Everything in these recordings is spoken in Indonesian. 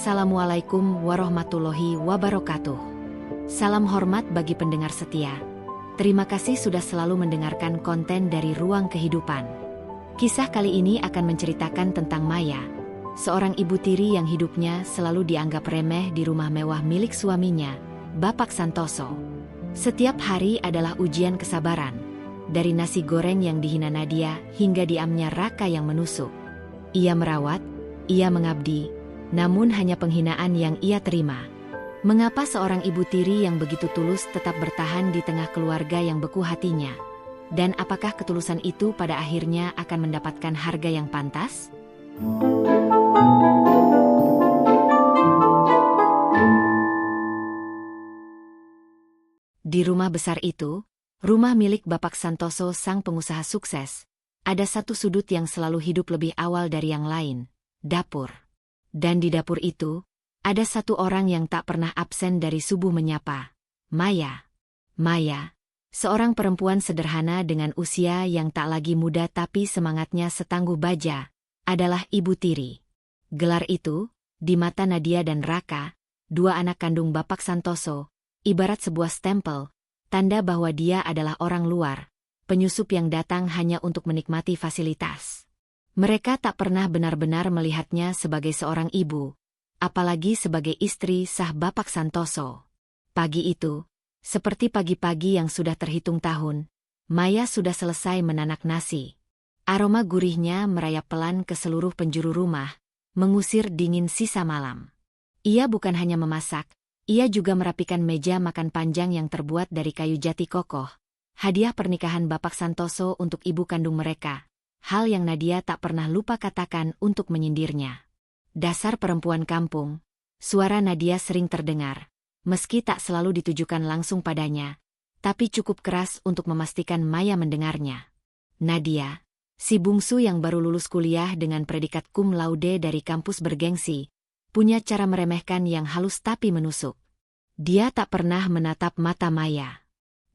Assalamualaikum warahmatullahi wabarakatuh. Salam hormat bagi pendengar setia. Terima kasih sudah selalu mendengarkan konten dari Ruang Kehidupan. Kisah kali ini akan menceritakan tentang Maya, seorang ibu tiri yang hidupnya selalu dianggap remeh di rumah mewah milik suaminya, Bapak Santoso. Setiap hari adalah ujian kesabaran, dari nasi goreng yang dihina Nadia hingga diamnya Raka yang menusuk. Ia merawat, ia mengabdi, namun hanya penghinaan yang ia terima. Mengapa seorang ibu tiri yang begitu tulus tetap bertahan di tengah keluarga yang beku hatinya? Dan apakah ketulusan itu pada akhirnya akan mendapatkan harga yang pantas? Di rumah besar itu, rumah milik Bapak Santoso sang pengusaha sukses, ada satu sudut yang selalu hidup lebih awal dari yang lain, dapur. Dan di dapur itu, ada satu orang yang tak pernah absen dari subuh menyapa, Maya. Maya, seorang perempuan sederhana dengan usia yang tak lagi muda tapi semangatnya setangguh baja, adalah ibu tiri. Gelar itu, di mata Nadia dan Raka, dua anak kandung Bapak Santoso, ibarat sebuah stempel, tanda bahwa dia adalah orang luar, penyusup yang datang hanya untuk menikmati fasilitas. Mereka tak pernah benar-benar melihatnya sebagai seorang ibu, apalagi sebagai istri sah Bapak Santoso. Pagi itu, seperti pagi-pagi yang sudah terhitung tahun, Maya sudah selesai menanak nasi. Aroma gurihnya merayap pelan ke seluruh penjuru rumah, mengusir dingin sisa malam. Ia bukan hanya memasak, ia juga merapikan meja makan panjang yang terbuat dari kayu jati kokoh, hadiah pernikahan Bapak Santoso untuk ibu kandung mereka. Hal yang Nadia tak pernah lupa katakan untuk menyindirnya. Dasar perempuan kampung, suara Nadia sering terdengar, meski tak selalu ditujukan langsung padanya, tapi cukup keras untuk memastikan Maya mendengarnya. Nadia, si bungsu yang baru lulus kuliah dengan predikat cum laude dari kampus bergengsi, punya cara meremehkan yang halus tapi menusuk. Dia tak pernah menatap mata Maya.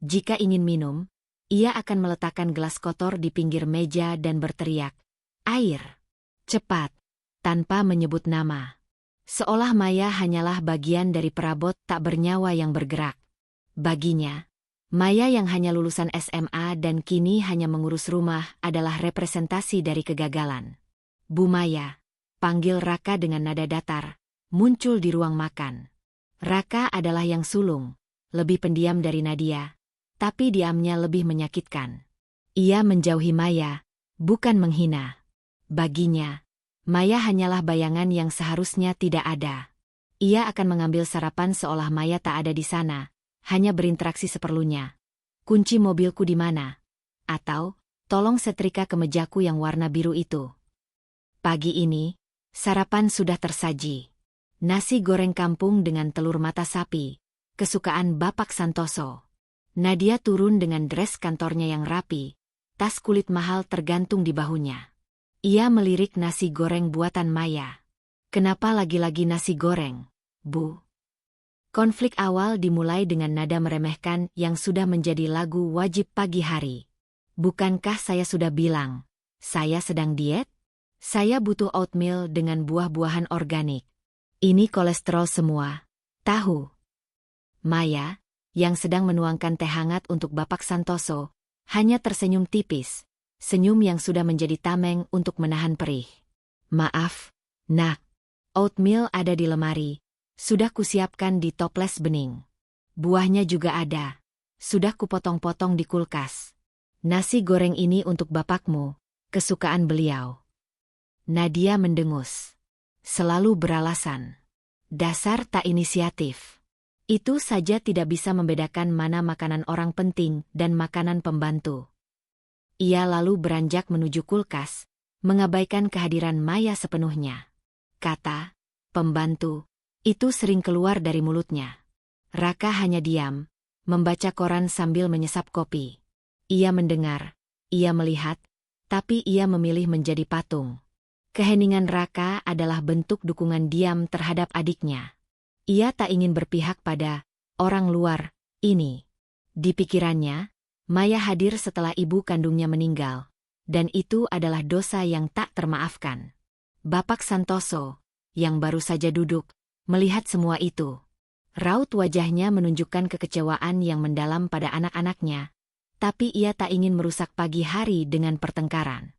Jika ingin minum, ia akan meletakkan gelas kotor di pinggir meja dan berteriak, "Air! Cepat!" tanpa menyebut nama. Seolah Maya hanyalah bagian dari perabot tak bernyawa yang bergerak. Baginya, Maya yang hanya lulusan SMA dan kini hanya mengurus rumah adalah representasi dari kegagalan. "Bu Maya," panggil Raka dengan nada datar, muncul di ruang makan. Raka adalah yang sulung, lebih pendiam dari Nadia. Tapi diamnya lebih menyakitkan. Ia menjauhi Maya, bukan menghina. Baginya, Maya hanyalah bayangan yang seharusnya tidak ada. Ia akan mengambil sarapan seolah Maya tak ada di sana, hanya berinteraksi seperlunya. "Kunci mobilku di mana?" Atau, "Tolong setrika kemejaku yang warna biru itu." Pagi ini, sarapan sudah tersaji. Nasi goreng kampung dengan telur mata sapi, kesukaan Bapak Santoso. Nadia turun dengan dress kantornya yang rapi, tas kulit mahal tergantung di bahunya. Ia melirik nasi goreng buatan Maya. "Kenapa lagi-lagi nasi goreng, Bu?" Konflik awal dimulai dengan nada meremehkan yang sudah menjadi lagu wajib pagi hari. "Bukankah saya sudah bilang, saya sedang diet? Saya butuh oatmeal dengan buah-buahan organik. Ini kolesterol semua, tahu." Maya, yang sedang menuangkan teh hangat untuk Bapak Santoso, hanya tersenyum tipis, senyum yang sudah menjadi tameng untuk menahan perih. "Maaf, Nak. Oatmeal ada di lemari, sudah kusiapkan di toples bening. Buahnya juga ada, sudah kupotong-potong di kulkas. Nasi goreng ini untuk bapakmu, kesukaan beliau." Nadia mendengus. Selalu beralasan. Dasar tak inisiatif. Itu saja tidak bisa membedakan mana makanan orang penting dan makanan pembantu. Ia lalu beranjak menuju kulkas, mengabaikan kehadiran Maya sepenuhnya. Kata, "pembantu," itu sering keluar dari mulutnya. Raka hanya diam, membaca koran sambil menyesap kopi. Ia mendengar, ia melihat, tapi ia memilih menjadi patung. Keheningan Raka adalah bentuk dukungan diam terhadap adiknya. Ia tak ingin berpihak pada orang luar ini. Di pikirannya, Maya hadir setelah ibu kandungnya meninggal, dan itu adalah dosa yang tak termaafkan. Bapak Santoso, yang baru saja duduk, Melihat semua itu, raut wajahnya menunjukkan kekecewaan yang mendalam pada anak-anaknya, tapi ia tak ingin merusak pagi hari dengan pertengkaran.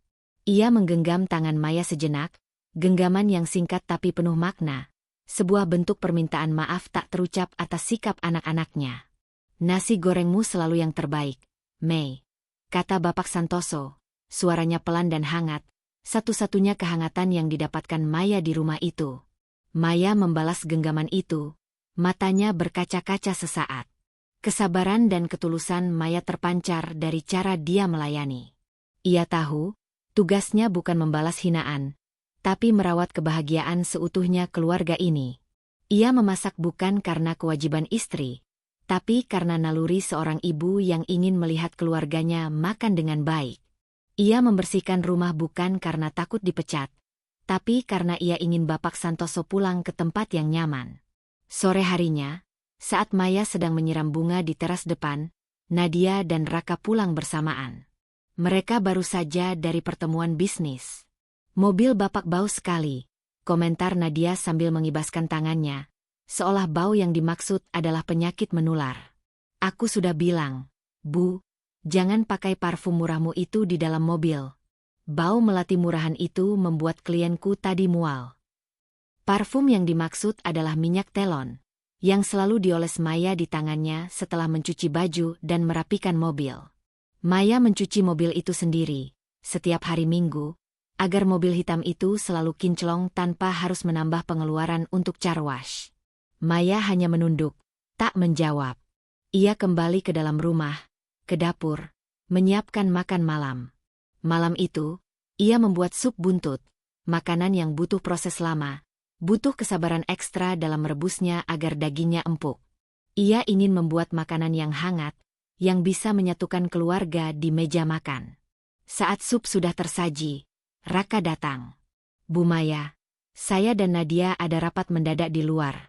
Ia menggenggam tangan Maya sejenak, genggaman yang singkat tapi penuh makna, sebuah bentuk permintaan maaf tak terucap atas sikap anak-anaknya. Nasi gorengmu selalu yang terbaik, Mei, kata Bapak Santoso, suaranya pelan dan hangat, satu-satunya kehangatan yang didapatkan Maya di rumah itu. Maya membalas genggaman itu, matanya berkaca-kaca sesaat. Kesabaran dan ketulusan Maya terpancar dari cara dia melayani. Ia tahu, tugasnya bukan membalas hinaan, tapi merawat kebahagiaan seutuhnya keluarga ini. Ia memasak bukan karena kewajiban istri, tapi karena naluri seorang ibu yang ingin melihat keluarganya makan dengan baik. Ia membersihkan rumah bukan karena takut dipecat, tapi karena ia ingin Bapak Santoso pulang ke tempat yang nyaman. Sore harinya, saat Maya sedang menyiram bunga di teras depan, Nadia dan Raka pulang bersamaan. Mereka baru saja dari pertemuan bisnis. Mobil Bapak bau sekali, komentar Nadia sambil mengibaskan tangannya, seolah bau yang dimaksud adalah penyakit menular. Aku sudah bilang, Bu, jangan pakai parfum murahmu itu di dalam mobil. Bau melati murahan itu membuat klienku tadi mual. Parfum yang dimaksud adalah minyak telon, yang selalu dioles Maya di tangannya setelah mencuci baju dan merapikan mobil. Maya mencuci mobil itu sendiri, setiap hari Minggu, agar mobil hitam itu selalu kinclong tanpa harus menambah pengeluaran untuk car wash. Maya hanya menunduk, tak menjawab. Ia kembali ke dalam rumah, ke dapur, menyiapkan makan malam. Malam itu, ia membuat sup buntut, makanan yang butuh proses lama, butuh kesabaran ekstra dalam merebusnya agar dagingnya empuk. Ia ingin membuat makanan yang hangat, yang bisa menyatukan keluarga di meja makan. Saat sup sudah tersaji, Raka datang. Bu Maya, saya dan Nadia ada rapat mendadak di luar.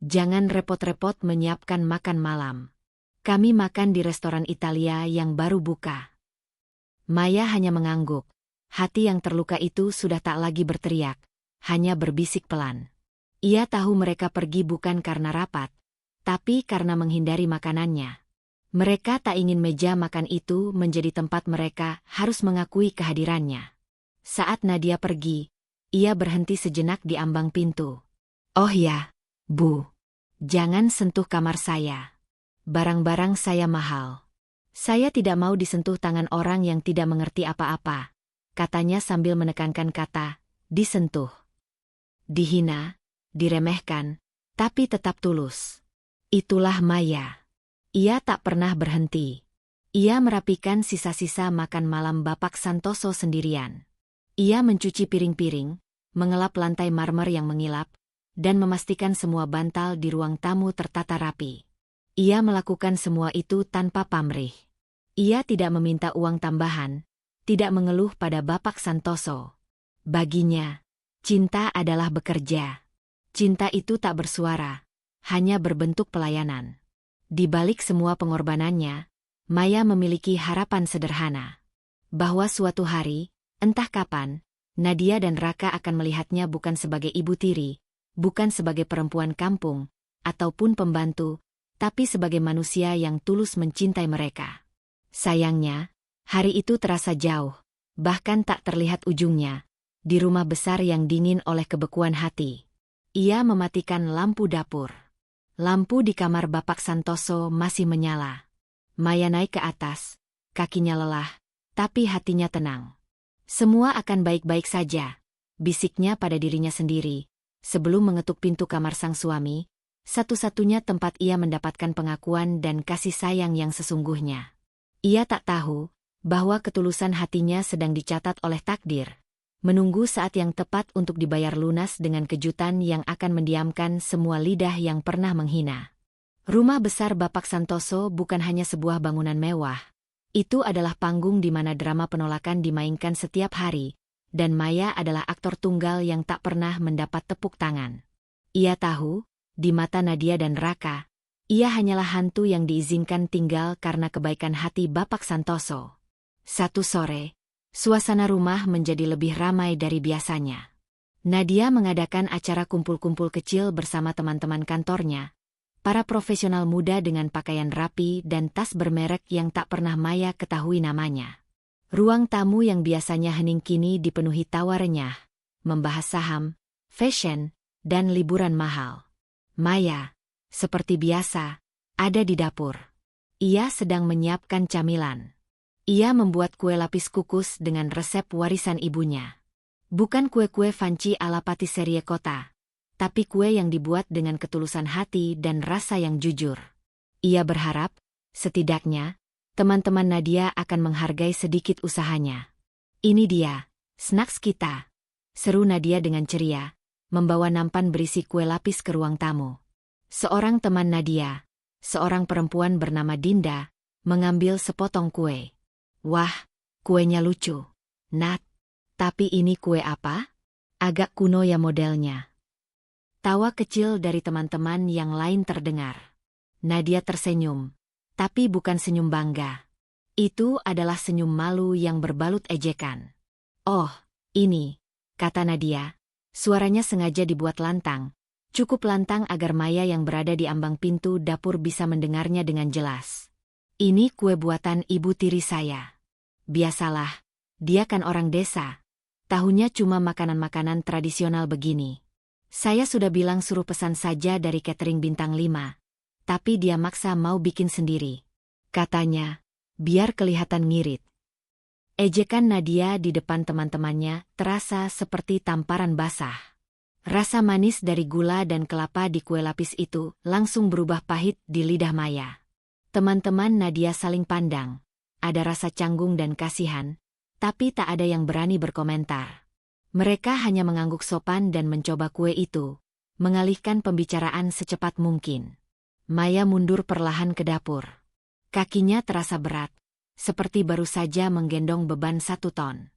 Jangan repot-repot menyiapkan makan malam. Kami makan di restoran Italia yang baru buka. Maya hanya mengangguk. Hati yang terluka itu sudah tak lagi berteriak, hanya berbisik pelan. Ia tahu mereka pergi bukan karena rapat, tapi karena menghindari makanannya. Mereka tak ingin meja makan itu menjadi tempat mereka harus mengakui kehadirannya. Saat Nadia pergi, ia berhenti sejenak di ambang pintu. Oh ya, Bu, jangan sentuh kamar saya. Barang-barang saya mahal. Saya tidak mau disentuh tangan orang yang tidak mengerti apa-apa, katanya sambil menekankan kata, disentuh. Dihina, diremehkan, tapi tetap tulus. Itulah Maya. Ia tak pernah berhenti. Ia merapikan sisa-sisa makan malam Bapak Santoso sendirian. Ia mencuci piring-piring, mengelap lantai marmer yang mengilap, dan memastikan semua bantal di ruang tamu tertata rapi. Ia melakukan semua itu tanpa pamrih. Ia tidak meminta uang tambahan, tidak mengeluh pada Bapak Santoso. Baginya, cinta adalah bekerja. Cinta itu tak bersuara, hanya berbentuk pelayanan. Di balik semua pengorbanannya, Maya memiliki harapan sederhana. Bahwa suatu hari, entah kapan, Nadia dan Raka akan melihatnya bukan sebagai ibu tiri, bukan sebagai perempuan kampung, ataupun pembantu, tapi sebagai manusia yang tulus mencintai mereka. Sayangnya, hari itu terasa jauh, bahkan tak terlihat ujungnya, di rumah besar yang dingin oleh kebekuan hati. Ia mematikan lampu dapur. Lampu di kamar Bapak Santoso masih menyala. Maya naik ke atas, kakinya lelah, tapi hatinya tenang. Semua akan baik-baik saja, bisiknya pada dirinya sendiri, sebelum mengetuk pintu kamar sang suami, satu-satunya tempat ia mendapatkan pengakuan dan kasih sayang yang sesungguhnya. Ia tak tahu bahwa ketulusan hatinya sedang dicatat oleh takdir, menunggu saat yang tepat untuk dibayar lunas dengan kejutan yang akan mendiamkan semua lidah yang pernah menghina. Rumah besar Bapak Santoso bukan hanya sebuah bangunan mewah. Itu adalah panggung di mana drama penolakan dimainkan setiap hari, dan Maya adalah aktor tunggal yang tak pernah mendapat tepuk tangan. Ia tahu, di mata Nadia dan Raka, ia hanyalah hantu yang diizinkan tinggal karena kebaikan hati Bapak Santoso. Satu sore, suasana rumah menjadi lebih ramai dari biasanya. Nadia mengadakan acara kumpul-kumpul kecil bersama teman-teman kantornya, para profesional muda dengan pakaian rapi dan tas bermerek yang tak pernah Maya ketahui namanya. Ruang tamu yang biasanya hening kini dipenuhi tawa renyah, membahas saham, fashion, dan liburan mahal. Maya, seperti biasa, ada di dapur. Ia sedang menyiapkan camilan. Ia membuat kue lapis kukus dengan resep warisan ibunya. Bukan kue-kue fancy ala patisserie kota, tapi kue yang dibuat dengan ketulusan hati dan rasa yang jujur. Ia berharap, setidaknya, teman-teman Nadia akan menghargai sedikit usahanya. Ini dia, snacks kita, seru Nadia dengan ceria, membawa nampan berisi kue lapis ke ruang tamu. Seorang teman Nadia, seorang perempuan bernama Dinda, mengambil sepotong kue. Wah, kuenya lucu, Nat. Tapi ini kue apa? Agak kuno ya modelnya. Tawa kecil dari teman-teman yang lain terdengar. Nadia tersenyum, tapi bukan senyum bangga. Itu adalah senyum malu yang berbalut ejekan. Oh, ini, kata Nadia. Suaranya sengaja dibuat lantang, cukup lantang agar Maya yang berada di ambang pintu dapur bisa mendengarnya dengan jelas. Ini kue buatan ibu tiri saya. Biasalah, dia kan orang desa. Tahunya cuma makanan-makanan tradisional begini. Saya sudah bilang suruh pesan saja dari catering bintang 5. Tapi dia maksa mau bikin sendiri. Katanya, biar kelihatan ngirit. Ejekan Nadia di depan teman-temannya terasa seperti tamparan basah. Rasa manis dari gula dan kelapa di kue lapis itu langsung berubah pahit di lidah Maya. Teman-teman Nadia saling pandang. Ada rasa canggung dan kasihan. Tapi tak ada yang berani berkomentar. Mereka hanya mengangguk sopan dan mencoba kue itu, mengalihkan pembicaraan secepat mungkin. Maya mundur perlahan ke dapur. Kakinya terasa berat, seperti baru saja menggendong beban 1 ton.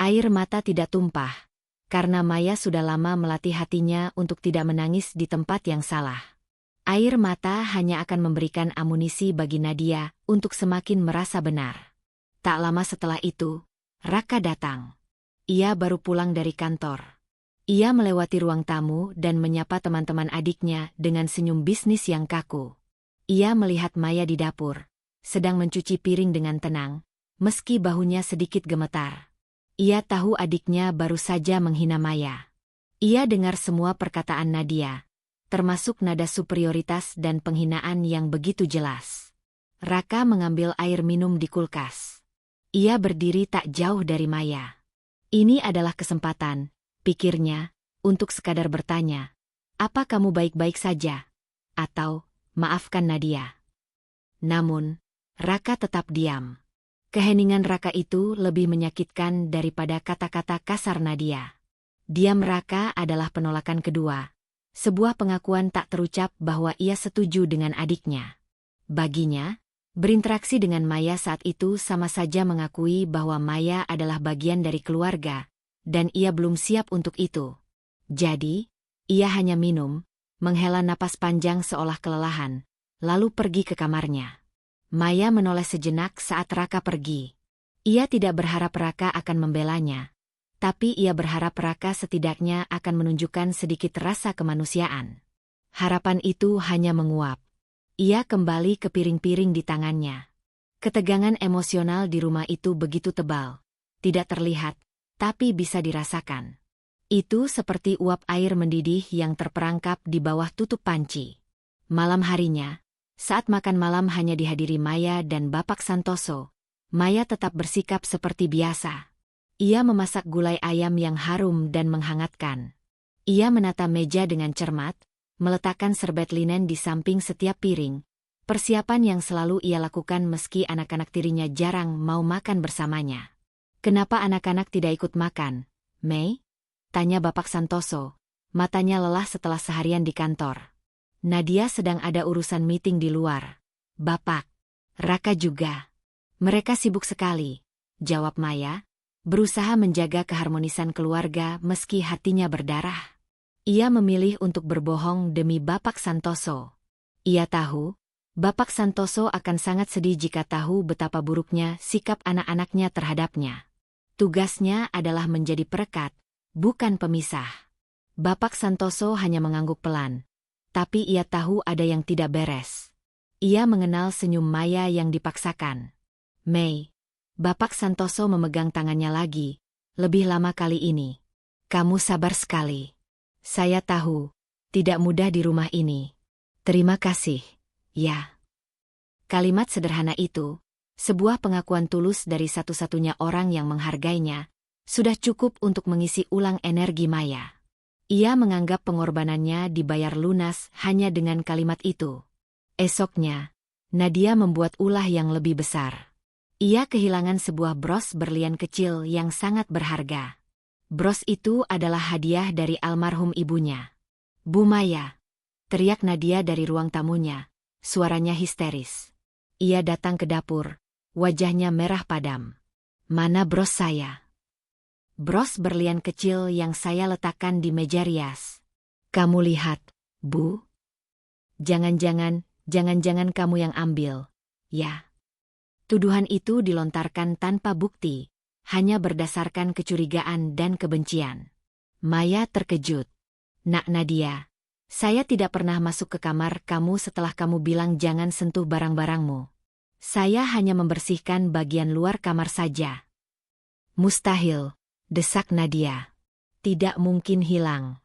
Air mata tidak tumpah, karena Maya sudah lama melatih hatinya untuk tidak menangis di tempat yang salah. Air mata hanya akan memberikan amunisi bagi Nadia untuk semakin merasa benar. Tak lama setelah itu, Raka datang. Ia baru pulang dari kantor. Ia melewati ruang tamu dan menyapa teman-teman adiknya dengan senyum bisnis yang kaku. Ia melihat Maya di dapur, sedang mencuci piring dengan tenang, meski bahunya sedikit gemetar. Ia tahu adiknya baru saja menghina Maya. Ia dengar semua perkataan Nadia, termasuk nada superioritas dan penghinaan yang begitu jelas. Raka mengambil air minum di kulkas. Ia berdiri tak jauh dari Maya. Ini adalah kesempatan, pikirnya, untuk sekadar bertanya, apa kamu baik-baik saja? Atau, maafkan Nadia. Namun, Raka tetap diam. Keheningan Raka itu lebih menyakitkan daripada kata-kata kasar Nadia. Diam Raka adalah penolakan kedua. Sebuah pengakuan tak terucap bahwa ia setuju dengan adiknya. Baginya, berinteraksi dengan Maya saat itu sama saja mengakui bahwa Maya adalah bagian dari keluarga, dan ia belum siap untuk itu. Jadi, ia hanya minum, menghela napas panjang seolah kelelahan, lalu pergi ke kamarnya. Maya menoleh sejenak saat Raka pergi. Ia tidak berharap Raka akan membelanya, tapi ia berharap Raka setidaknya akan menunjukkan sedikit rasa kemanusiaan. Harapan itu hanya menguap. Ia kembali ke piring-piring di tangannya. Ketegangan emosional di rumah itu begitu tebal. Tidak terlihat, tapi bisa dirasakan. Itu seperti uap air mendidih yang terperangkap di bawah tutup panci. Malam harinya, saat makan malam hanya dihadiri Maya dan Bapak Santoso, Maya tetap bersikap seperti biasa. Ia memasak gulai ayam yang harum dan menghangatkan. Ia menata meja dengan cermat, meletakkan serbet linen di samping setiap piring, persiapan yang selalu ia lakukan meski anak-anak tirinya jarang mau makan bersamanya. Kenapa anak-anak tidak ikut makan, Mei? Tanya Bapak Santoso, matanya lelah setelah seharian di kantor. Nadia sedang ada urusan meeting di luar. Bapak, Raka juga. Mereka sibuk sekali, jawab Maya, berusaha menjaga keharmonisan keluarga meski hatinya berdarah. Ia memilih untuk berbohong demi Bapak Santoso. Ia tahu, Bapak Santoso akan sangat sedih jika tahu betapa buruknya sikap anak-anaknya terhadapnya. Tugasnya adalah menjadi perekat, bukan pemisah. Bapak Santoso hanya mengangguk pelan. Tapi ia tahu ada yang tidak beres. Ia mengenal senyum Maya yang dipaksakan. Mei. Bapak Santoso memegang tangannya lagi. Lebih lama kali ini. Kamu sabar sekali. Saya tahu. Tidak mudah di rumah ini. Terima kasih. Ya. Kalimat sederhana itu, sebuah pengakuan tulus dari satu-satunya orang yang menghargainya, sudah cukup untuk mengisi ulang energi Maya. Ia menganggap pengorbanannya dibayar lunas hanya dengan kalimat itu. Esoknya, Nadia membuat ulah yang lebih besar. Ia kehilangan sebuah bros berlian kecil yang sangat berharga. Bros itu adalah hadiah dari almarhum ibunya. Bu Maya, teriak Nadia dari ruang tamunya, suaranya histeris. Ia datang ke dapur, wajahnya merah padam. Mana bros saya? Bros berlian kecil yang saya letakkan di meja rias. Kamu lihat, Bu? Jangan-jangan kamu yang ambil. Ya. Tuduhan itu dilontarkan tanpa bukti, hanya berdasarkan kecurigaan dan kebencian. Maya terkejut. Nak Nadia, saya tidak pernah masuk ke kamar kamu setelah kamu bilang jangan sentuh barang-barangmu. Saya hanya membersihkan bagian luar kamar saja. Mustahil, desak Nadia. Tidak mungkin hilang.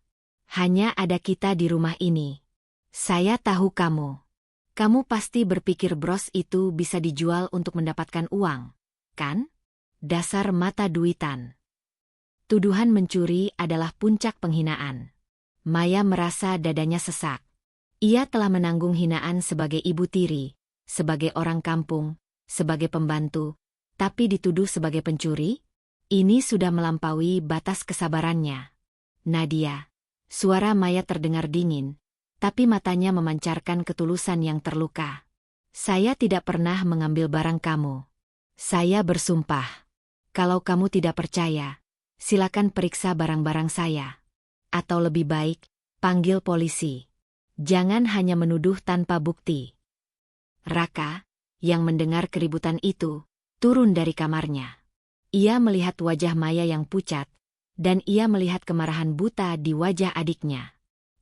Hanya ada kita di rumah ini. Saya tahu kamu. Kamu pasti berpikir bros itu bisa dijual untuk mendapatkan uang, kan? Dasar mata duitan. Tuduhan mencuri adalah puncak penghinaan. Maya merasa dadanya sesak. Ia telah menanggung hinaan sebagai ibu tiri, sebagai orang kampung, sebagai pembantu, tapi dituduh sebagai pencuri? Ini sudah melampaui batas kesabarannya. Nadia. Suara Maya terdengar dingin, tapi matanya memancarkan ketulusan yang terluka. Saya tidak pernah mengambil barang kamu. Saya bersumpah. Kalau kamu tidak percaya, silakan periksa barang-barang saya. Atau lebih baik, panggil polisi. Jangan hanya menuduh tanpa bukti. Raka, yang mendengar keributan itu, turun dari kamarnya. Ia melihat wajah Maya yang pucat, dan ia melihat kemarahan buta di wajah adiknya.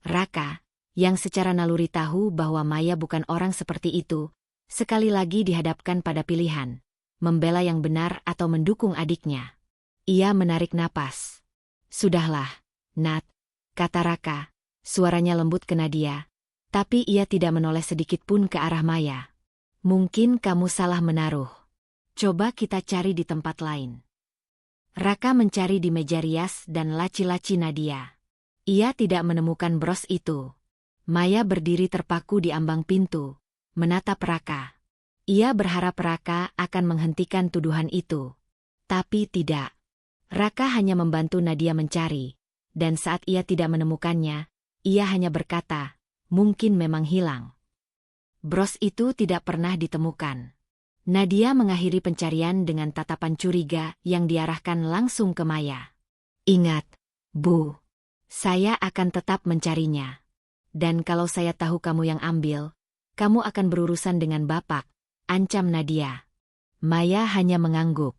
Raka, yang secara naluri tahu bahwa Maya bukan orang seperti itu, sekali lagi dihadapkan pada pilihan, membela yang benar atau mendukung adiknya. Ia menarik napas. Sudahlah, Nat, kata Raka, suaranya lembut ke Nadia, tapi ia tidak menoleh sedikit pun ke arah Maya. Mungkin kamu salah menaruh. Coba kita cari di tempat lain. Raka mencari di meja rias dan laci-laci Nadia. Ia tidak menemukan bros itu. Maya berdiri terpaku di ambang pintu, menatap Raka. Ia berharap Raka akan menghentikan tuduhan itu. Tapi tidak. Raka hanya membantu Nadia mencari, dan saat ia tidak menemukannya, ia hanya berkata, mungkin memang hilang. Bros itu tidak pernah ditemukan. Nadia mengakhiri pencarian dengan tatapan curiga yang diarahkan langsung ke Maya. Ingat, Bu, saya akan tetap mencarinya. Dan kalau saya tahu kamu yang ambil, kamu akan berurusan dengan Bapak, ancam Nadia. Maya hanya mengangguk.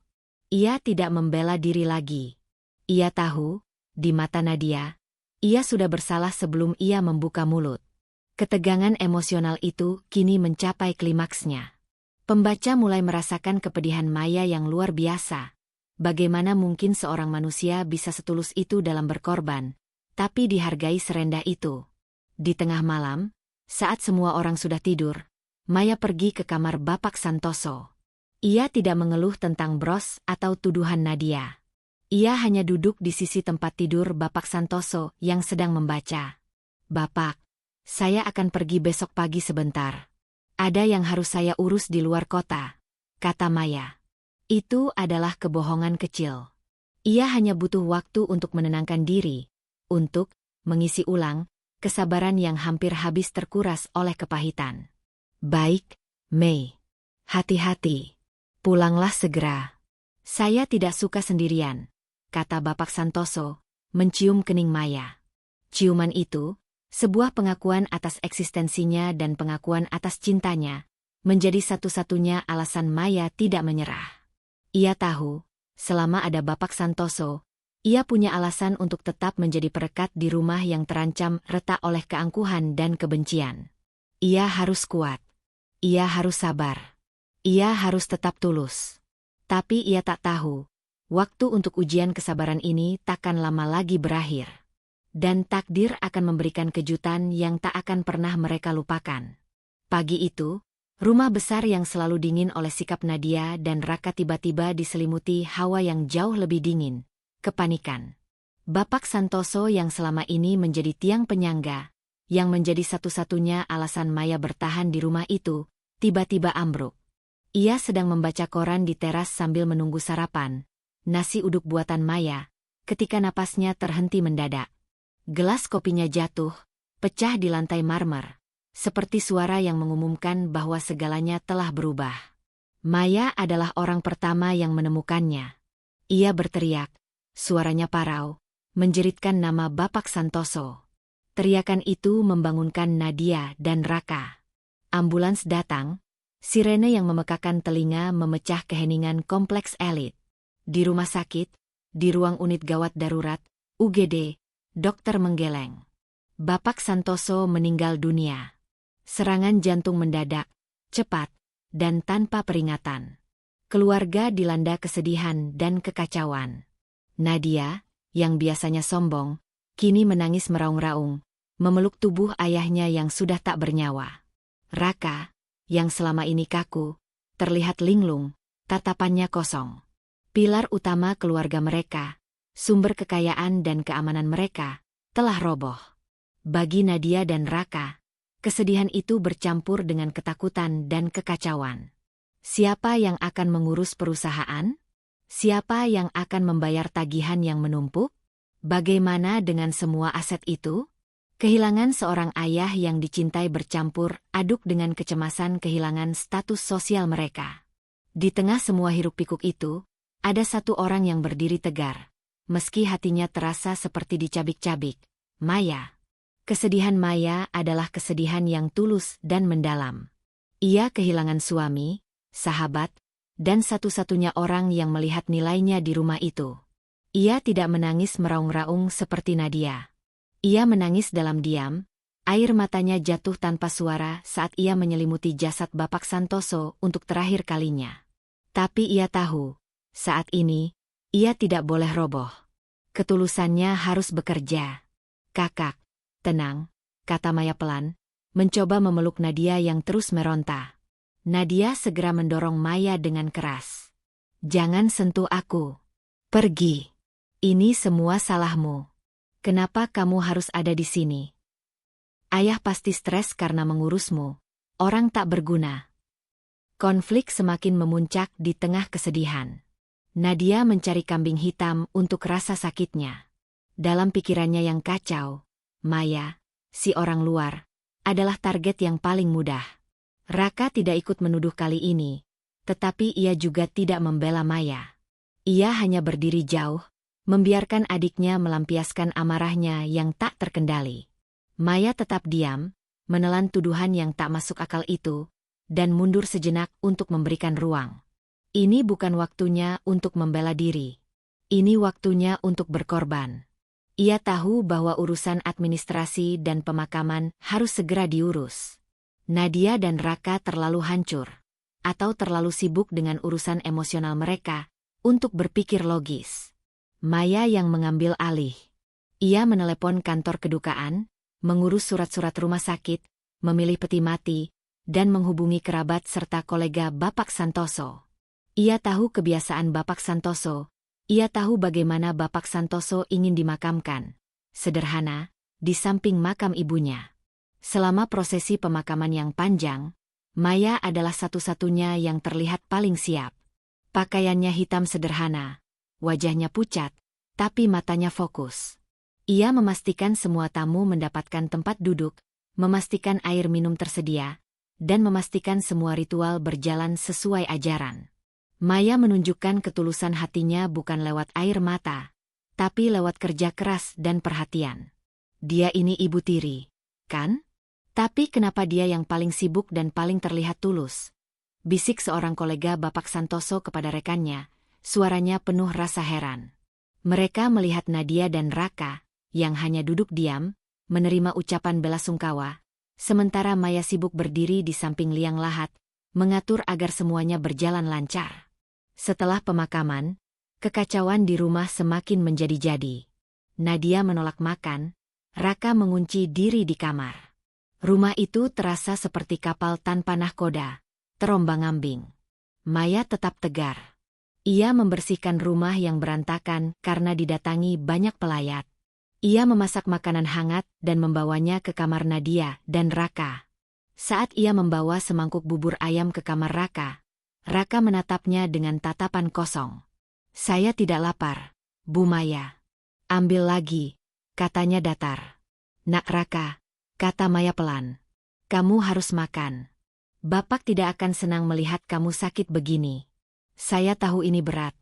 Ia tidak membela diri lagi. Ia tahu, di mata Nadia, ia sudah bersalah sebelum ia membuka mulut. Ketegangan emosional itu kini mencapai klimaksnya. Pembaca mulai merasakan kepedihan Maya yang luar biasa. Bagaimana mungkin seorang manusia bisa setulus itu dalam berkorban, tapi dihargai serendah itu? Di tengah malam, saat semua orang sudah tidur, Maya pergi ke kamar Bapak Santoso. Ia tidak mengeluh tentang bros atau tuduhan Nadia. Ia hanya duduk di sisi tempat tidur Bapak Santoso yang sedang membaca. Bapak, saya akan pergi besok pagi sebentar. Ada yang harus saya urus di luar kota, kata Maya. Itu adalah kebohongan kecil. Ia hanya butuh waktu untuk menenangkan diri, untuk mengisi ulang kesabaran yang hampir habis terkuras oleh kepahitan. Baik, Mei. Hati-hati. Pulanglah segera. Saya tidak suka sendirian, kata Bapak Santoso, mencium kening Maya. Ciuman itu, sebuah pengakuan atas eksistensinya dan pengakuan atas cintanya, menjadi satu-satunya alasan Maya tidak menyerah. Ia tahu, selama ada Bapak Santoso, Ia punya alasan untuk tetap menjadi perekat di rumah yang terancam retak oleh keangkuhan dan kebencian. Ia harus kuat. Ia harus sabar. Ia harus tetap tulus. Tapi ia tak tahu, waktu untuk ujian kesabaran ini takkan lama lagi berakhir. Dan takdir akan memberikan kejutan yang tak akan pernah mereka lupakan. Pagi itu, rumah besar yang selalu dingin oleh sikap Nadia dan Raka tiba-tiba diselimuti hawa yang jauh lebih dingin. Kepanikan. Bapak Santoso yang selama ini menjadi tiang penyangga, yang menjadi satu-satunya alasan Maya bertahan di rumah itu, tiba-tiba ambruk. Ia sedang membaca koran di teras sambil menunggu sarapan, nasi uduk buatan Maya, ketika napasnya terhenti mendadak. Gelas kopinya jatuh, pecah di lantai marmer, seperti suara yang mengumumkan bahwa segalanya telah berubah. Maya adalah orang pertama yang menemukannya. Ia berteriak. Suaranya parau, menjeritkan nama Bapak Santoso. Teriakan itu membangunkan Nadia dan Raka. Ambulans datang, sirene yang memekakan telinga memecah keheningan kompleks elit. Di rumah sakit, di ruang unit gawat darurat, UGD, dokter menggeleng. Bapak Santoso meninggal dunia. Serangan jantung mendadak, cepat, dan tanpa peringatan. Keluarga dilanda kesedihan dan kekacauan. Nadia, yang biasanya sombong, kini menangis meraung-raung, memeluk tubuh ayahnya yang sudah tak bernyawa. Raka, yang selama ini kaku, terlihat linglung, tatapannya kosong. Pilar utama keluarga mereka, sumber kekayaan dan keamanan mereka, telah roboh. Bagi Nadia dan Raka, kesedihan itu bercampur dengan ketakutan dan kekacauan. Siapa yang akan mengurus perusahaan? Siapa yang akan membayar tagihan yang menumpuk? Bagaimana dengan semua aset itu? Kehilangan seorang ayah yang dicintai bercampur aduk dengan kecemasan kehilangan status sosial mereka. Di tengah semua hiruk-pikuk itu, ada satu orang yang berdiri tegar, meski hatinya terasa seperti dicabik-cabik. Maya. Kesedihan Maya adalah kesedihan yang tulus dan mendalam. Ia kehilangan suami, sahabat, dan satu-satunya orang yang melihat nilainya di rumah itu. Ia tidak menangis meraung-raung seperti Nadia. Ia menangis dalam diam, air matanya jatuh tanpa suara saat ia menyelimuti jasad Bapak Santoso untuk terakhir kalinya. Tapi ia tahu, saat ini, ia tidak boleh roboh. Ketulusannya harus bekerja. Kakak, tenang, kata Maya pelan, mencoba memeluk Nadia yang terus meronta. Nadia segera mendorong Maya dengan keras. Jangan sentuh aku. Pergi. Ini semua salahmu. Kenapa kamu harus ada di sini? Ayah pasti stres karena mengurusmu. Orang tak berguna. Konflik semakin memuncak di tengah kesedihan. Nadia mencari kambing hitam untuk rasa sakitnya. Dalam pikirannya yang kacau, Maya, si orang luar, adalah target yang paling mudah. Raka tidak ikut menuduh kali ini, tetapi ia juga tidak membela Maya. Ia hanya berdiri jauh, membiarkan adiknya melampiaskan amarahnya yang tak terkendali. Maya tetap diam, menelan tuduhan yang tak masuk akal itu, dan mundur sejenak untuk memberikan ruang. Ini bukan waktunya untuk membela diri. Ini waktunya untuk berkorban. Ia tahu bahwa urusan administrasi dan pemakaman harus segera diurus. Nadia dan Raka terlalu hancur, atau terlalu sibuk dengan urusan emosional mereka, untuk berpikir logis. Maya yang mengambil alih. Ia menelepon kantor kedukaan, mengurus surat-surat rumah sakit, memilih peti mati, dan menghubungi kerabat serta kolega Bapak Santoso. Ia tahu kebiasaan Bapak Santoso, ia tahu bagaimana Bapak Santoso ingin dimakamkan. Sederhana, di samping makam ibunya. Selama prosesi pemakaman yang panjang, Maya adalah satu-satunya yang terlihat paling siap. Pakaiannya hitam sederhana, wajahnya pucat, tapi matanya fokus. Ia memastikan semua tamu mendapatkan tempat duduk, memastikan air minum tersedia, dan memastikan semua ritual berjalan sesuai ajaran. Maya menunjukkan ketulusan hatinya bukan lewat air mata, tapi lewat kerja keras dan perhatian. Dia ini ibu tiri, kan? Tapi kenapa dia yang paling sibuk dan paling terlihat tulus? Bisik seorang kolega Bapak Santoso kepada rekannya, suaranya penuh rasa heran. Mereka melihat Nadia dan Raka, yang hanya duduk diam, menerima ucapan belasungkawa, sementara Maya sibuk berdiri di samping liang lahat, mengatur agar semuanya berjalan lancar. Setelah pemakaman, kekacauan di rumah semakin menjadi-jadi. Nadia menolak makan, Raka mengunci diri di kamar. Rumah itu terasa seperti kapal tanpa nahkoda, terombang-ambing. Maya tetap tegar. Ia membersihkan rumah yang berantakan karena didatangi banyak pelayat. Ia memasak makanan hangat dan membawanya ke kamar Nadia dan Raka. Saat ia membawa semangkuk bubur ayam ke kamar Raka, Raka menatapnya dengan tatapan kosong. "Saya tidak lapar, Bu Maya." "Ambil lagi," katanya datar. "Nak Raka," kata Maya pelan. "Kamu harus makan. Bapak tidak akan senang melihat kamu sakit begini. Saya tahu ini berat,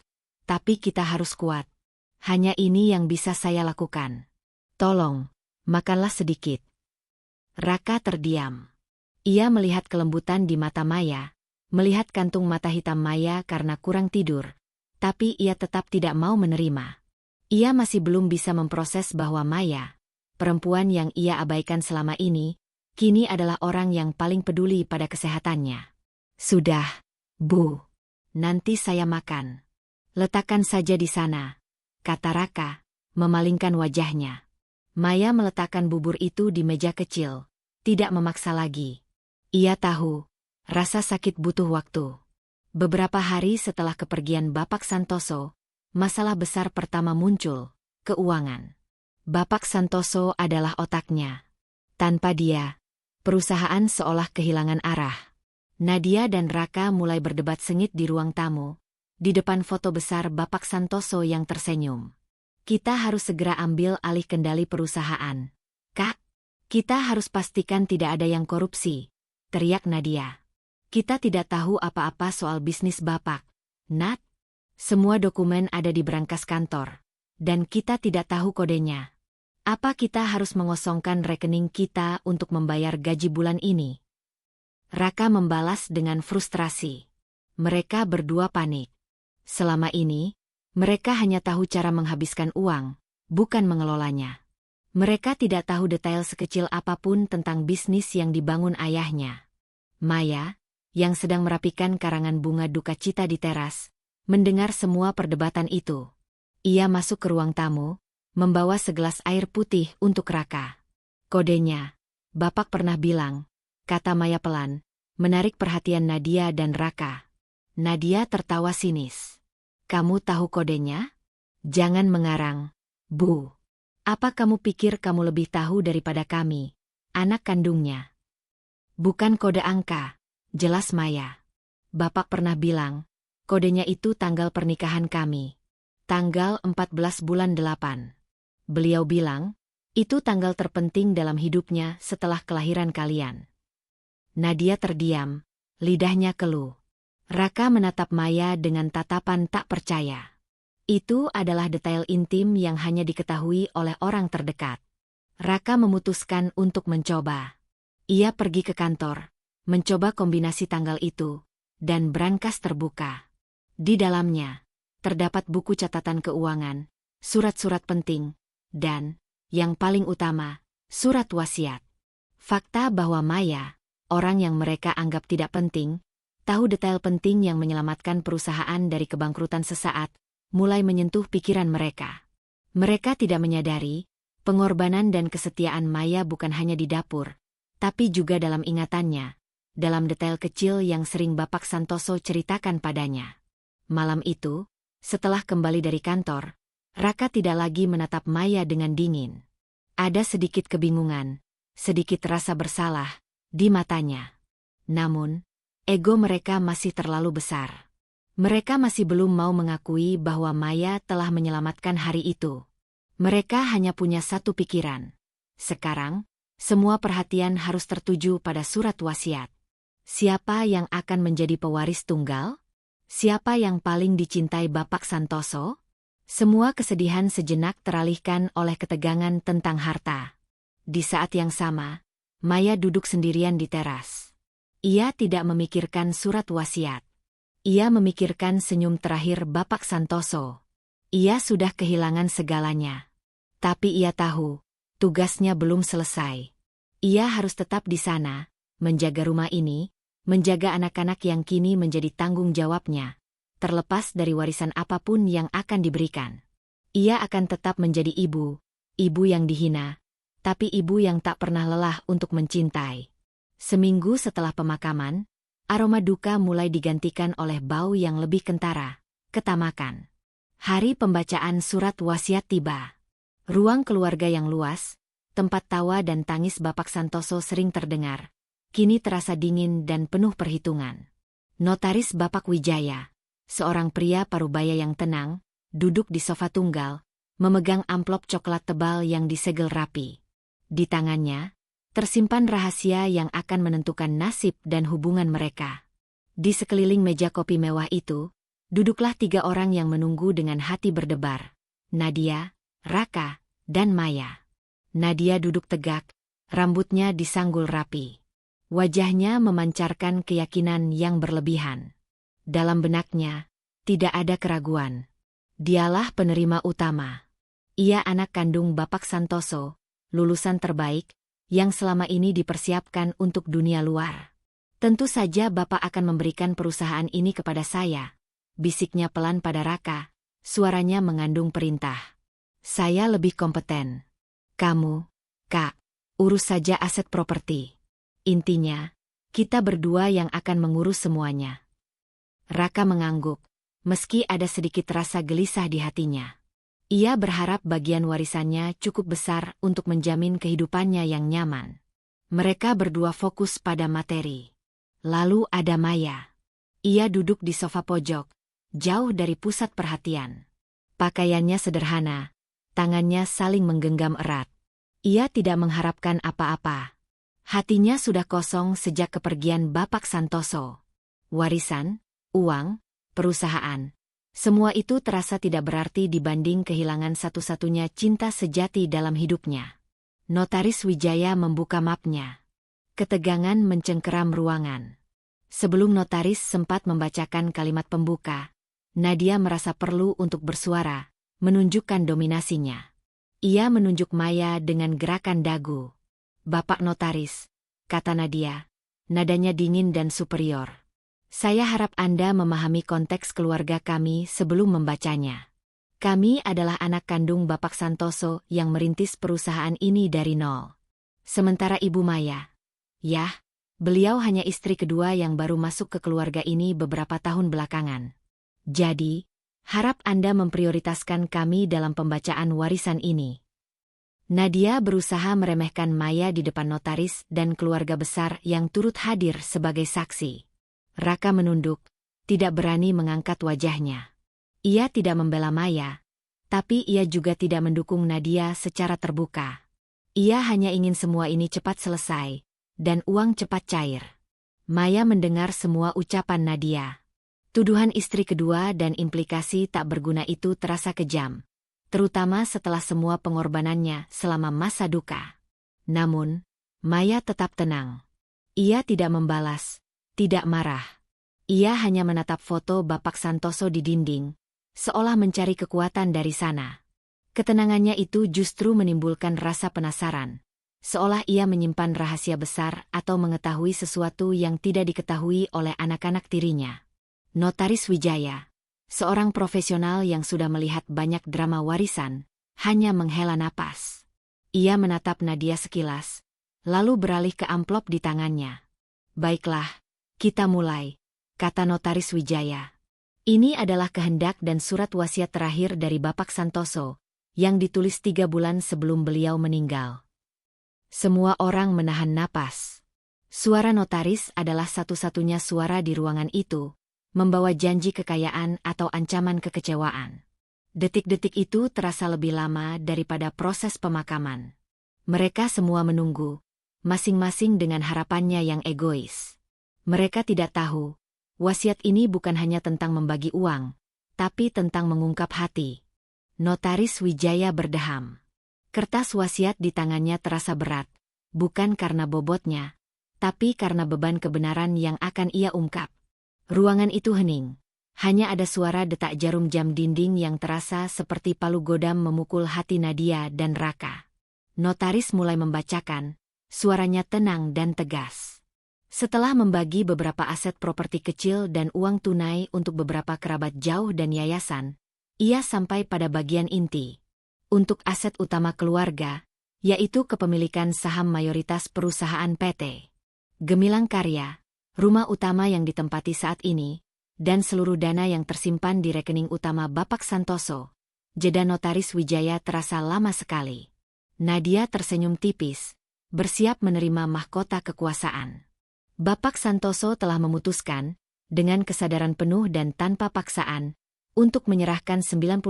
tapi kita harus kuat. Hanya ini yang bisa saya lakukan. Tolong, makanlah sedikit." Raka terdiam. Ia melihat kelembutan di mata Maya, melihat kantung mata hitam Maya karena kurang tidur, tapi ia tetap tidak mau menerima. Ia masih belum bisa memproses bahwa Maya, perempuan yang ia abaikan selama ini, kini adalah orang yang paling peduli pada kesehatannya. "Sudah, Bu. Nanti saya makan. Letakkan saja di sana," kata Raka, memalingkan wajahnya. Maya meletakkan bubur itu di meja kecil, tidak memaksa lagi. Ia tahu, rasa sakit butuh waktu. Beberapa hari setelah kepergian Bapak Santoso, masalah besar pertama muncul, keuangan. Bapak Santoso adalah otaknya. Tanpa dia, perusahaan seolah kehilangan arah. Nadia dan Raka mulai berdebat sengit di ruang tamu, di depan foto besar Bapak Santoso yang tersenyum. "Kita harus segera ambil alih kendali perusahaan. Kak, kita harus pastikan tidak ada yang korupsi," teriak Nadia. "Kita tidak tahu apa-apa soal bisnis Bapak, Nat. Semua dokumen ada di berangkas kantor, dan kita tidak tahu kodenya. Apa kita harus mengosongkan rekening kita untuk membayar gaji bulan ini?" Raka membalas dengan frustrasi. Mereka berdua panik. Selama ini, mereka hanya tahu cara menghabiskan uang, bukan mengelolanya. Mereka tidak tahu detail sekecil apapun tentang bisnis yang dibangun ayahnya. Maya, yang sedang merapikan karangan bunga duka cita di teras, mendengar semua perdebatan itu. Ia masuk ke ruang tamu, membawa segelas air putih untuk Raka. "Kodenya, Bapak pernah bilang," kata Maya pelan, menarik perhatian Nadia dan Raka. Nadia tertawa sinis. "Kamu tahu kodenya? Jangan mengarang, Bu. Apa kamu pikir kamu lebih tahu daripada kami, anak kandungnya?" "Bukan kode angka," jelas Maya. "Bapak pernah bilang, kodenya itu tanggal pernikahan kami. Tanggal 14 bulan 8. Beliau bilang, itu tanggal terpenting dalam hidupnya setelah kelahiran kalian." Nadia terdiam, lidahnya keluh. Raka menatap Maya dengan tatapan tak percaya. Itu adalah detail intim yang hanya diketahui oleh orang terdekat. Raka memutuskan untuk mencoba. Ia pergi ke kantor, mencoba kombinasi tanggal itu, dan brankas terbuka. Di dalamnya, terdapat buku catatan keuangan, surat-surat penting, dan, yang paling utama, surat wasiat. Fakta bahwa Maya, orang yang mereka anggap tidak penting, tahu detail penting yang menyelamatkan perusahaan dari kebangkrutan sesaat, mulai menyentuh pikiran mereka. Mereka tidak menyadari, pengorbanan dan kesetiaan Maya bukan hanya di dapur, tapi juga dalam ingatannya, dalam detail kecil yang sering Bapak Santoso ceritakan padanya. Malam itu, setelah kembali dari kantor, Raka tidak lagi menatap Maya dengan dingin. Ada sedikit kebingungan, sedikit rasa bersalah, di matanya. Namun, ego mereka masih terlalu besar. Mereka masih belum mau mengakui bahwa Maya telah menyelamatkan hari itu. Mereka hanya punya satu pikiran. Sekarang, semua perhatian harus tertuju pada surat wasiat. Siapa yang akan menjadi pewaris tunggal? Siapa yang paling dicintai Bapak Santoso? Semua kesedihan sejenak teralihkan oleh ketegangan tentang harta. Di saat yang sama, Maya duduk sendirian di teras. Ia tidak memikirkan surat wasiat. Ia memikirkan senyum terakhir Bapak Santoso. Ia sudah kehilangan segalanya. Tapi ia tahu, tugasnya belum selesai. Ia harus tetap di sana, menjaga rumah ini, menjaga anak-anak yang kini menjadi tanggung jawabnya. Terlepas dari warisan apapun yang akan diberikan. Ia akan tetap menjadi ibu yang dihina, tapi ibu yang tak pernah lelah untuk mencintai. Seminggu setelah pemakaman, aroma duka mulai digantikan oleh bau yang lebih kentara, ketamakan. Hari pembacaan surat wasiat tiba. Ruang keluarga yang luas, tempat tawa dan tangis Bapak Santoso sering terdengar, kini terasa dingin dan penuh perhitungan. Notaris Bapak Wijaya, seorang pria parubaya yang tenang, duduk di sofa tunggal, memegang amplop coklat tebal yang disegel rapi. Di tangannya, tersimpan rahasia yang akan menentukan nasib dan hubungan mereka. Di sekeliling meja kopi mewah itu, duduklah 3 orang yang menunggu dengan hati berdebar. Nadia, Raka, dan Maya. Nadia duduk tegak, rambutnya disanggul rapi. Wajahnya memancarkan keyakinan yang berlebihan. Dalam benaknya, tidak ada keraguan. Dialah penerima utama. Ia anak kandung Bapak Santoso, lulusan terbaik, yang selama ini dipersiapkan untuk dunia luar. Tentu saja Bapak akan memberikan perusahaan ini kepada saya, bisiknya pelan pada Raka, suaranya mengandung perintah. Saya lebih kompeten. Kamu, Kak, urus saja aset properti. Intinya, kita berdua yang akan mengurus semuanya. Raka mengangguk, meski ada sedikit rasa gelisah di hatinya. Ia berharap bagian warisannya cukup besar untuk menjamin kehidupannya yang nyaman. Mereka berdua fokus pada materi. Lalu ada Maya. Ia duduk di sofa pojok, jauh dari pusat perhatian. Pakaiannya sederhana, tangannya saling menggenggam erat. Ia tidak mengharapkan apa-apa. Hatinya sudah kosong sejak kepergian Bapak Santoso. Warisan, uang, perusahaan, semua itu terasa tidak berarti dibanding kehilangan satu-satunya cinta sejati dalam hidupnya. Notaris Wijaya membuka mapnya. Ketegangan mencengkeram ruangan. Sebelum notaris sempat membacakan kalimat pembuka, Nadia merasa perlu untuk bersuara, menunjukkan dominasinya. Ia menunjuk Maya dengan gerakan dagu. Bapak Notaris, kata Nadia, nadanya dingin dan superior. Saya harap Anda memahami konteks keluarga kami sebelum membacanya. Kami adalah anak kandung Bapak Santoso yang merintis perusahaan ini dari nol. Sementara Ibu Maya, yah, beliau hanya istri kedua yang baru masuk ke keluarga ini beberapa tahun belakangan. Jadi, harap Anda memprioritaskan kami dalam pembacaan warisan ini. Nadia berusaha meremehkan Maya di depan notaris dan keluarga besar yang turut hadir sebagai saksi. Raka menunduk, tidak berani mengangkat wajahnya. Ia tidak membela Maya, tapi ia juga tidak mendukung Nadia secara terbuka. Ia hanya ingin semua ini cepat selesai, dan uang cepat cair. Maya mendengar semua ucapan Nadia. Tuduhan istri kedua dan implikasi tak berguna itu terasa kejam, terutama setelah semua pengorbanannya selama masa duka. Namun, Maya tetap tenang. Ia tidak membalas, tidak marah. Ia hanya menatap foto Bapak Santoso di dinding, seolah mencari kekuatan dari sana. Ketenangannya itu justru menimbulkan rasa penasaran, seolah ia menyimpan rahasia besar atau mengetahui sesuatu yang tidak diketahui oleh anak-anak tirinya. Notaris Wijaya, seorang profesional yang sudah melihat banyak drama warisan, hanya menghela napas. Ia menatap Nadia sekilas, lalu beralih ke amplop di tangannya. Baiklah, kita mulai, kata Notaris Wijaya. Ini adalah kehendak dan surat wasiat terakhir dari Bapak Santoso, yang ditulis 3 bulan sebelum beliau meninggal. Semua orang menahan napas. Suara notaris adalah satu-satunya suara di ruangan itu, membawa janji kekayaan atau ancaman kekecewaan. Detik-detik itu terasa lebih lama daripada proses pemakaman. Mereka semua menunggu, masing-masing dengan harapannya yang egois. Mereka tidak tahu, wasiat ini bukan hanya tentang membagi uang, tapi tentang mengungkap hati. Notaris Wijaya berdeham. Kertas wasiat di tangannya terasa berat, bukan karena bobotnya, tapi karena beban kebenaran yang akan ia ungkap. Ruangan itu hening. Hanya ada suara detak jarum jam dinding yang terasa seperti palu godam memukul hati Nadia dan Raka. Notaris mulai membacakan, suaranya tenang dan tegas. Setelah membagi beberapa aset properti kecil dan uang tunai untuk beberapa kerabat jauh dan yayasan, ia sampai pada bagian inti. Untuk aset utama keluarga, yaitu kepemilikan saham mayoritas perusahaan PT Gemilang Karya, rumah utama yang ditempati saat ini, dan seluruh dana yang tersimpan di rekening utama Bapak Santoso. Jeda Notaris Wijaya terasa lama sekali. Nadia tersenyum tipis, bersiap menerima mahkota kekuasaan. Bapak Santoso telah memutuskan, dengan kesadaran penuh dan tanpa paksaan, untuk menyerahkan 90%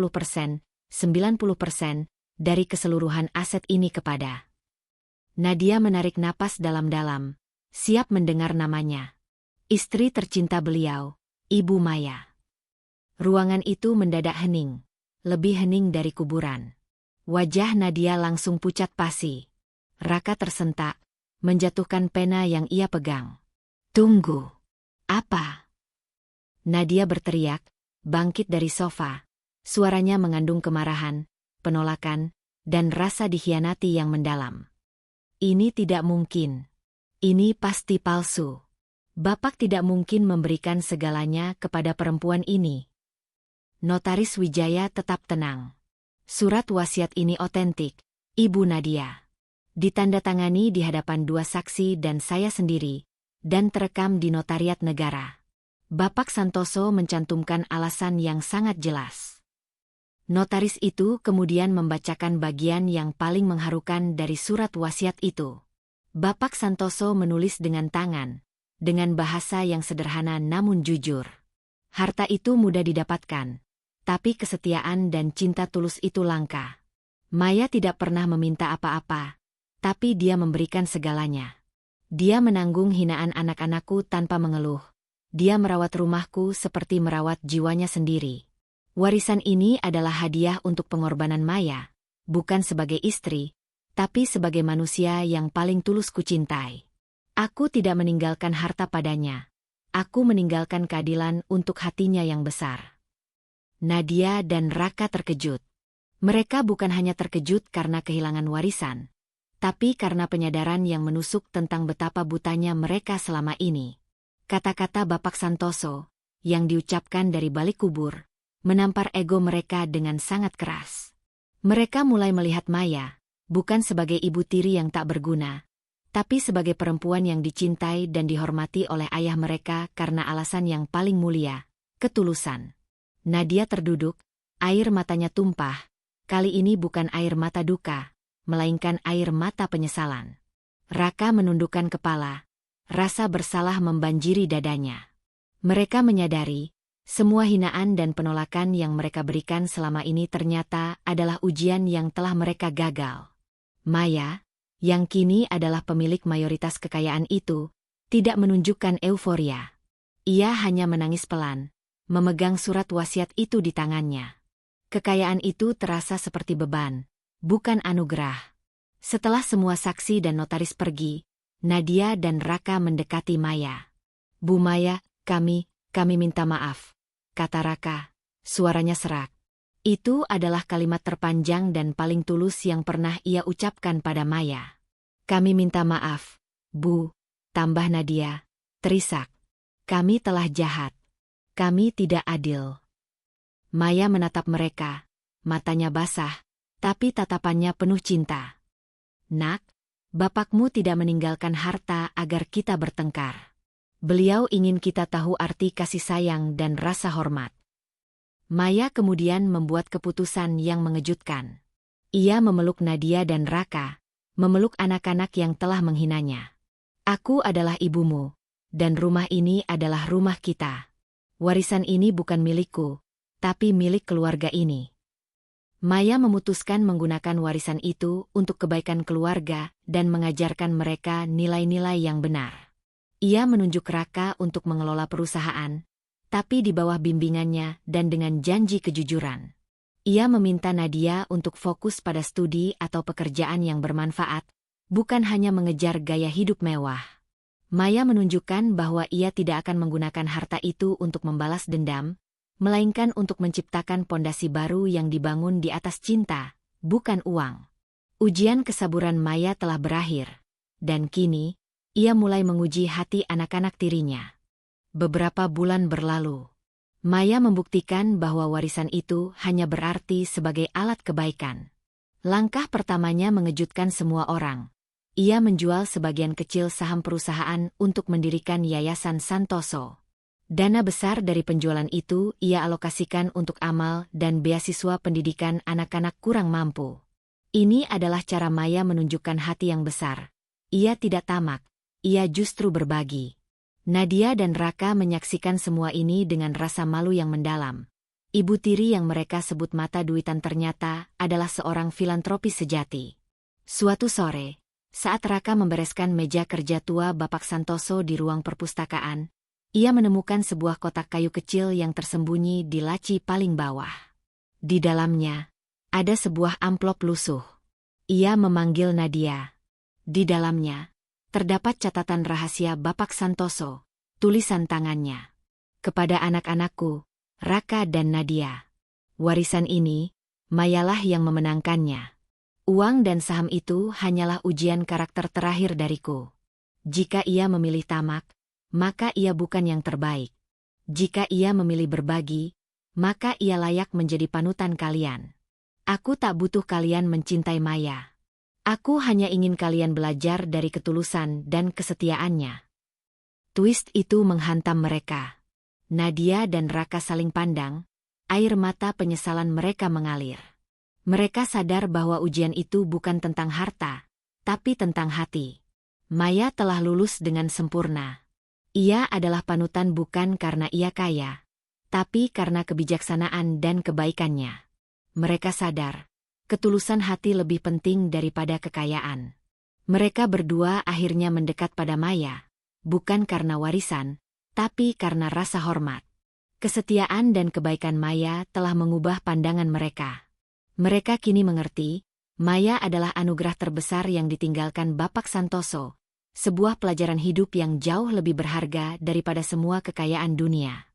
dari keseluruhan aset ini kepada. Nadia menarik napas dalam-dalam, siap mendengar namanya. Istri tercinta beliau, Ibu Maya. Ruangan itu mendadak hening, lebih hening dari kuburan. Wajah Nadia langsung pucat pasi. Raka tersentak, menjatuhkan pena yang ia pegang. Tunggu. Apa? Nadia berteriak, bangkit dari sofa. Suaranya mengandung kemarahan, penolakan, dan rasa dikhianati yang mendalam. Ini tidak mungkin. Ini pasti palsu. Bapak tidak mungkin memberikan segalanya kepada perempuan ini. Notaris Wijaya tetap tenang. Surat wasiat ini otentik, Ibu Nadia. Ditandatangani di hadapan 2 saksi dan saya sendiri, dan terekam di Notariat Negara. Bapak Santoso mencantumkan alasan yang sangat jelas. Notaris itu kemudian membacakan bagian yang paling mengharukan dari surat wasiat itu. Bapak Santoso menulis dengan tangan, dengan bahasa yang sederhana namun jujur. Harta itu mudah didapatkan, tapi kesetiaan dan cinta tulus itu langka. Maya tidak pernah meminta apa-apa, tapi dia memberikan segalanya. Dia menanggung hinaan anak-anakku tanpa mengeluh. Dia merawat rumahku seperti merawat jiwanya sendiri. Warisan ini adalah hadiah untuk pengorbanan Maya, bukan sebagai istri, tapi sebagai manusia yang paling tulus kucintai. Aku tidak meninggalkan harta padanya. Aku meninggalkan keadilan untuk hatinya yang besar. Nadia dan Raka terkejut. Mereka bukan hanya terkejut karena kehilangan warisan, tapi karena penyadaran yang menusuk tentang betapa butanya mereka selama ini. Kata-kata Bapak Santoso, yang diucapkan dari balik kubur, menampar ego mereka dengan sangat keras. Mereka mulai melihat Maya, bukan sebagai ibu tiri yang tak berguna, tapi sebagai perempuan yang dicintai dan dihormati oleh ayah mereka karena alasan yang paling mulia, ketulusan. Nadia terduduk, air matanya tumpah. Kali ini bukan air mata duka, melainkan air mata penyesalan. Raka menundukkan kepala, rasa bersalah membanjiri dadanya. Mereka menyadari, semua hinaan dan penolakan yang mereka berikan selama ini ternyata adalah ujian yang telah mereka gagal. Maya, yang kini adalah pemilik mayoritas kekayaan itu, tidak menunjukkan euforia. Ia hanya menangis pelan, memegang surat wasiat itu di tangannya. Kekayaan itu terasa seperti beban, bukan anugerah. Setelah semua saksi dan notaris pergi, Nadia dan Raka mendekati Maya. Bu Maya, kami minta maaf, kata Raka, suaranya serak. Itu adalah kalimat terpanjang dan paling tulus yang pernah ia ucapkan pada Maya. Kami minta maaf, Bu, tambah Nadia, terisak. Kami telah jahat. Kami tidak adil. Maya menatap mereka, matanya basah, tapi tatapannya penuh cinta. Nak, bapakmu tidak meninggalkan harta agar kita bertengkar. Beliau ingin kita tahu arti kasih sayang dan rasa hormat. Maya kemudian membuat keputusan yang mengejutkan. Ia memeluk Nadia dan Raka, memeluk anak-anak yang telah menghinanya. Aku adalah ibumu, dan rumah ini adalah rumah kita. Warisan ini bukan milikku, tapi milik keluarga ini. Maya memutuskan menggunakan warisan itu untuk kebaikan keluarga dan mengajarkan mereka nilai-nilai yang benar. Ia menunjuk Raka untuk mengelola perusahaan, tapi di bawah bimbingannya dan dengan janji kejujuran. Ia meminta Nadia untuk fokus pada studi atau pekerjaan yang bermanfaat, bukan hanya mengejar gaya hidup mewah. Maya menunjukkan bahwa ia tidak akan menggunakan harta itu untuk membalas dendam, melainkan untuk menciptakan pondasi baru yang dibangun di atas cinta, bukan uang. Ujian kesabaran Maya telah berakhir, dan kini, ia mulai menguji hati anak-anak tirinya. Beberapa bulan berlalu. Maya membuktikan bahwa warisan itu hanya berarti sebagai alat kebaikan. Langkah pertamanya mengejutkan semua orang. Ia menjual sebagian kecil saham perusahaan untuk mendirikan Yayasan Santoso. Dana besar dari penjualan itu ia alokasikan untuk amal dan beasiswa pendidikan anak-anak kurang mampu. Ini adalah cara Maya menunjukkan hati yang besar. Ia tidak tamak, ia justru berbagi. Nadia dan Raka menyaksikan semua ini dengan rasa malu yang mendalam. Ibu tiri yang mereka sebut mata duitan ternyata adalah seorang filantropis sejati. Suatu sore, saat Raka membereskan meja kerja tua Bapak Santoso di ruang perpustakaan, ia menemukan sebuah kotak kayu kecil yang tersembunyi di laci paling bawah. Di dalamnya, ada sebuah amplop lusuh. Ia memanggil Nadia. Di dalamnya, terdapat catatan rahasia Bapak Santoso, tulisan tangannya. Kepada anak-anakku, Raka dan Nadia. Warisan ini, Mayalah yang memenangkannya. Uang dan saham itu hanyalah ujian karakter terakhir dariku. Jika ia memilih tamak, maka ia bukan yang terbaik. Jika ia memilih berbagi, maka ia layak menjadi panutan kalian. Aku tak butuh kalian mencintai Maya. Aku hanya ingin kalian belajar dari ketulusan dan kesetiaannya. Twist itu menghantam mereka. Nadia dan Raka saling pandang, air mata penyesalan mereka mengalir. Mereka sadar bahwa ujian itu bukan tentang harta, tapi tentang hati. Maya telah lulus dengan sempurna. Ia adalah panutan bukan karena ia kaya, tapi karena kebijaksanaan dan kebaikannya. Mereka sadar, ketulusan hati lebih penting daripada kekayaan. Mereka berdua akhirnya mendekat pada Maya, bukan karena warisan, tapi karena rasa hormat. Kesetiaan dan kebaikan Maya telah mengubah pandangan mereka. Mereka kini mengerti, Maya adalah anugerah terbesar yang ditinggalkan Bapak Santoso. Sebuah pelajaran hidup yang jauh lebih berharga daripada semua kekayaan dunia.